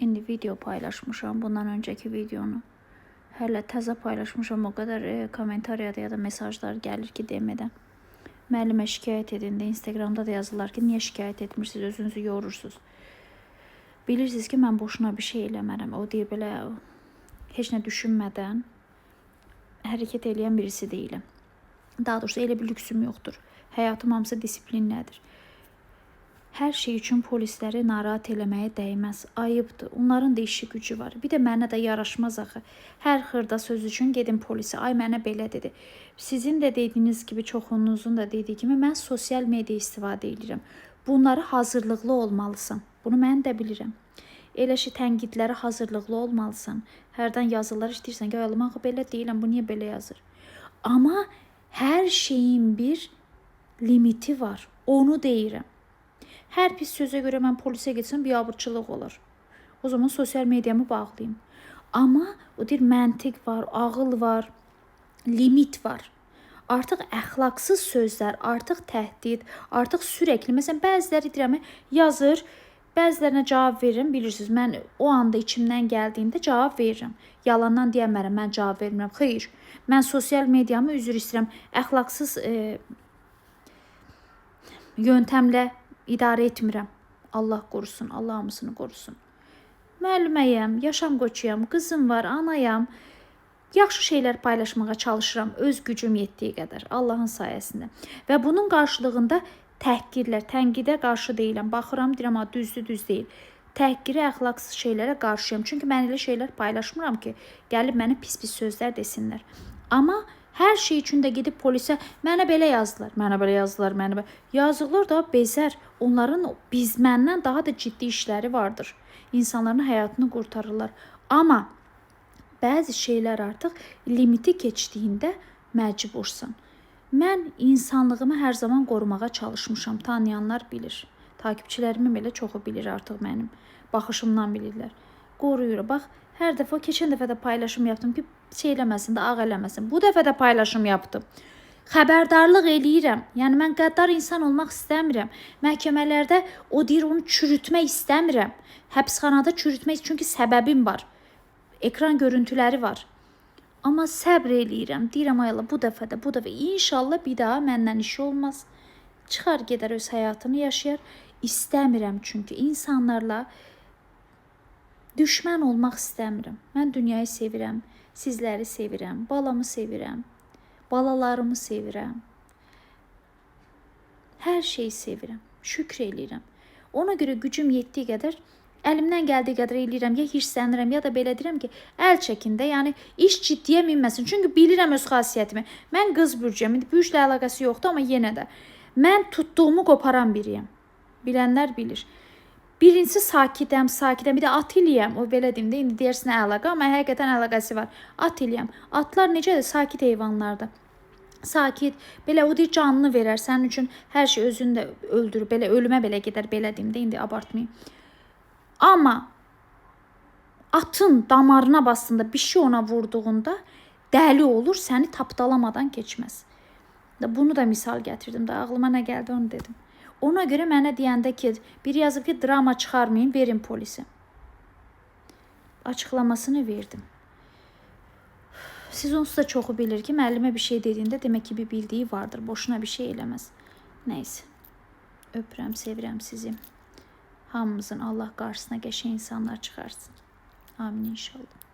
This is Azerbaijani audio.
İndi video paylaşmışam, bundan önceki videonu. Hələ təzə paylaşmışam, o qədər kommentariyada ya da mesajlar gəlir ki, demədən. Müəllimə şikayət edin də, Instagramda da yazırlar ki, niyə şikayət etmirsiniz, özünüzü yorursunuz. Bilirsiniz ki, mən boşuna bir şey eləmərəm. O deyir, belə heç nə düşünmədən hərəkət eləyən birisi deyiləm. Daha doğrusu elə bir lüksüm yoxdur. Həyatım hamısı disiplinlədir. Hər şey üçün polisləri narahat eləməyə dəyməz. Ayıbdır. Onların da işi gücü var. Bir də mənə də yaraşmaz axı. Hər xırda söz üçün gedim polisə. Ay mənə belə dedi. Sizin də dediyiniz kimi, çoxunuzun da dediyi kimi, mən sosial media istifadə edirəm. Bunları hazırlıqlı olmalısan. Bunu mən də bilirəm. Elə ki, tənqidlərə hazırlıqlı olmalısan. Hərdən yazılar işləyirsən ki, ayalım, axı belə deyiləm, bu niyə belə yazır? Amma hər şeyin bir limiti var. Onu deyirəm. Hər pis sözə görə mən polisə getsəm biabırçılıq olur. O zaman sosial mediamı bağlayayım. Amma o deyir, məntiq var, ağıl var, limit var. Artıq əxlaqsız sözlər, artıq təhdid, artıq sürəkli. Məsələn, bəziləri deyirəm, yazır, bəzilərinə cavab verirəm. Bilirsiniz, mən o anda içimdən gəldiyində cavab verirəm. Yalandan deyəmərəm, mən cavab vermirəm. Xeyr, mən sosial mediamı üzr istəyirəm, əxlaqsız yöntəmlə idarə etmirəm. Allah qorusun, Allah hamısını qorusun. Müəlliməyəm, yaşam qoçuyam, qızım var, anayam. Yaxşı şeylər paylaşmağa çalışıram öz gücüm yetdiyi qədər, Allahın sayəsində. Və bunun qarşılığında təhqirlər, tənqidə qarşı deyiləm. Baxıram, deyirəm, düzdür, düz deyil. Təhqirə, əxlaqsız şeylərə qarşıyam. Çünki mən elə şeylər paylaşmıram ki, gəlib mənə pis-pis sözlər desinlər. Amma hər şey üçün də gedib polisə, mənə belə yazdılar, mənə belə yazdılar, mənə belə. Yazıqlar da bezər. Onların məndən daha da ciddi işləri vardır. İnsanların həyatını qurtarırlar. Amma bəzi şeylər artıq limiti keçdiyində məcbursan. Mən insanlığımı hər zaman qorumağa çalışmışam. Tanıyanlar bilir. Takipçilərimin belə çoxu bilir artıq mənim. Baxışımdan bilirlər. Qoruyuram. Bax, hər dəfə, keçən dəfə də paylaşım yaptım ki, şey eləməsin də, ağ eləməsin. Bu dəfə də paylaşım yapdım. Xəbərdarlıq eləyirəm. Yəni, mən qəddar insan olmaq istəmirəm. Məhkəmələrdə o deyir, onu çürütmək istəmirəm. Həbsxanada çürütmək, çünki səbəbim var. Ekran görüntüləri var. Amma səbr eləyirəm. Deyirəm, ayala, bu dəfə də, bu dəfə. İnşallah bir daha məndən işi olmaz. Çıxar, gedər, öz həyatını yaşayar. İstəmirəm çünki insanlarla düşmən olmaq istəmirəm. Mən dünyayı sevirəm, sizləri sevirəm, balamı sevirəm, balalarımı sevirəm. Hər şeyi sevirəm, şükür eləyirəm. Ona görə gücüm yetdiyi qədər, əlimdən gəldiyi qədər eləyirəm. Ya hirslənirəm, ya da belə deyirəm ki, əl çəkində, yəni iş ciddiyə minməsin. Çünki bilirəm öz xasiyyətimi. Mən qız bürcəyəm, bu işlə əlaqəsi yoxdur, amma yenə də. Mən tutduğumu qoparan biriyəm. Bilənlər bilir. Birincisi sakitəm, bir də at eləyəm. O belə deyim də, indi deyərsin əlaqə, amma həqiqətən əlaqəsi var. At eləyəm. Atlar necədir? Sakit heyvanlardır. Sakit, belə o deyir, canını verər. Sənin üçün hər şey özünü də öldürür. Belə ölümə belə gedər, belə deyim də, indi abartmayayım. Amma atın damarına bastığında, bir şey ona vurduğunda dəli olur, səni tapdalamadan keçməz. Bunu da misal gətirdim də, ağlıma nə gəldi onu dedim. Ona görə mənə deyəndə ki, biri yazıb ki, drama çıxarmayın, verin polisə. Açıqlamasını verdim. Siz onsuz da çoxu bilir ki, müəllimə bir şey dediyində demək ki, bir bildiyi vardır. Boşuna bir şey eləməz. Neyse. Öpürəm, sevirəm sizi. Hamımızın Allah qarşısına qəşəng insanlar çıxarsın. Amin inşallah.